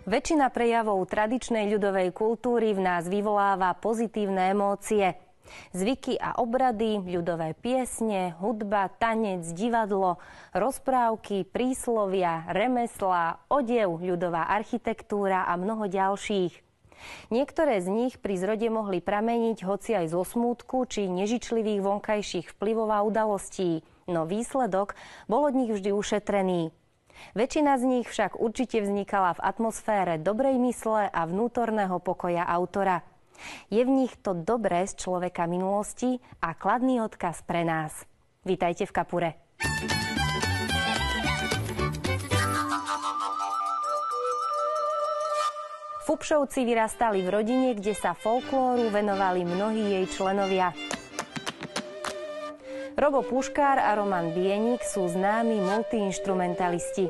Väčšina prejavov tradičnej ľudovej kultúry v nás vyvoláva pozitívne emócie. Zvyky a obrady, ľudové piesne, hudba, tanec, divadlo, rozprávky, príslovia, remeslá, odev, ľudová architektúra a mnoho ďalších. Niektoré z nich pri zrode mohli prameniť hoci aj zo smútku či nežičlivých vonkajších vplyvov a udalostí, no výsledok bol od nich vždy ušetrený. Väčšina z nich však určite vznikala v atmosfére dobrej mysle a vnútorného pokoja autora. Je v nich to dobré z človeka minulosti a kladný odkaz pre nás. Vítajte v Kapure. Fupšovci vyrastali v rodine, kde sa folklóru venovali mnohí jej členovia. Robo Puškár a Roman Bienik sú známi multiinštrumentalisti.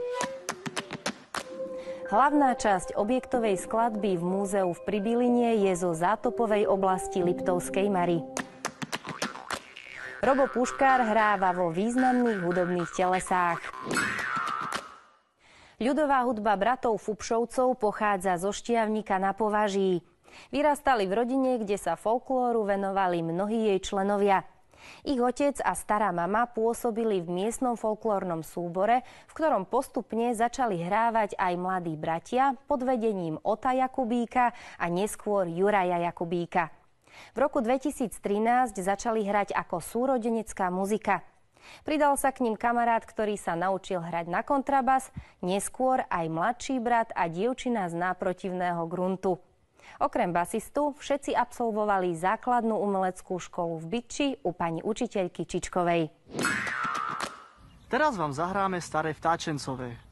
Hlavná časť objektovej skladby v múzeu v Pribiline je zo zátopovej oblasti Liptovskej Mary. Robo Puškár hráva vo významných hudobných telesách. Ľudová hudba bratov Fupšovcov pochádza zo Štiavnika na Považí. Vyrastali v rodine, kde sa folklóru venovali mnohí jej členovia. Ich otec a stará mama pôsobili v miestnom folklórnom súbore, v ktorom postupne začali hrávať aj mladí bratia pod vedením Ota Jakubíka a neskôr Juraja Jakubíka. V roku 2013 začali hrať ako súrodenecká muzika. Pridal sa k ním kamarát, ktorý sa naučil hrať na kontrabas, neskôr aj mladší brat a dievčina z náprotivného gruntu. Okrem basistu všetci absolvovali základnú umeleckú školu v Bytči u pani učiteľky Čičkovej. Teraz vám zahráme Staré vtáčencové.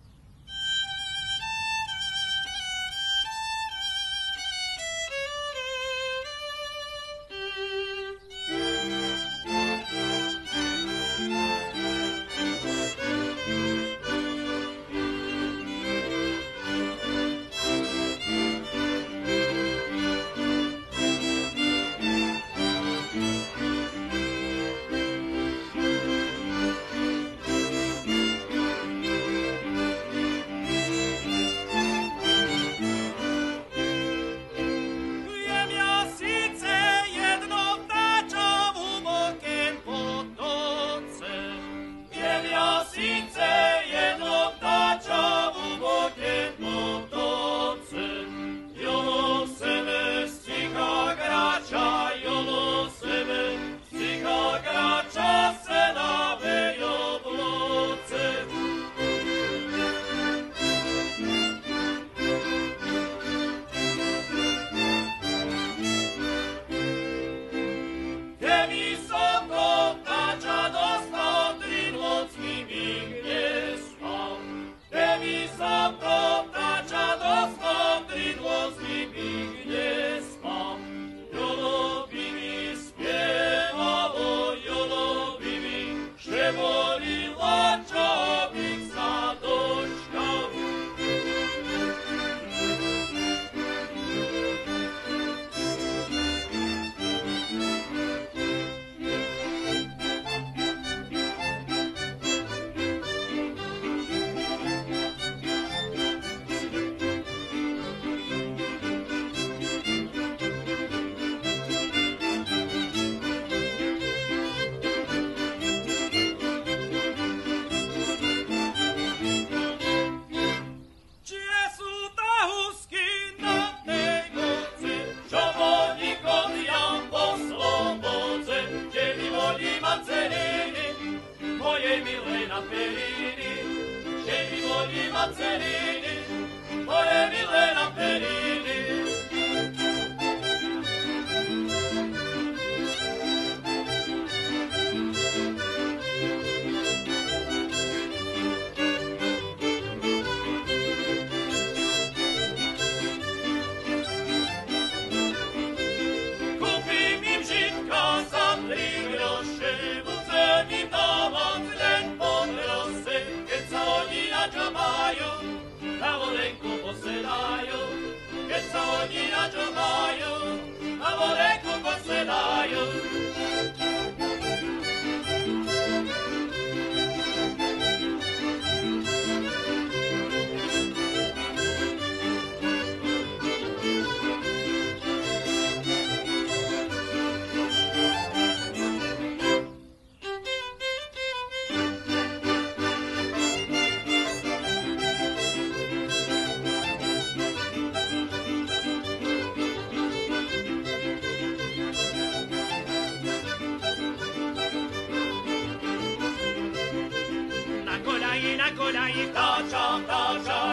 koľaji vtáča,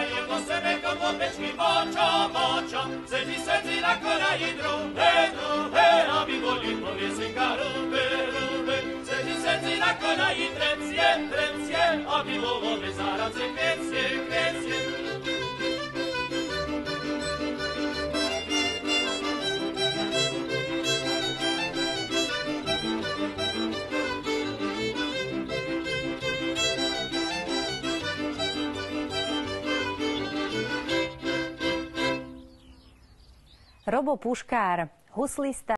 jedno semeko do pečky moča, sedí na koľaji druhé, aby boli poviesinka rúbe, sedí na koľaji trecie, aby bolo bez záradce kvecie. Robo Puškár, huslista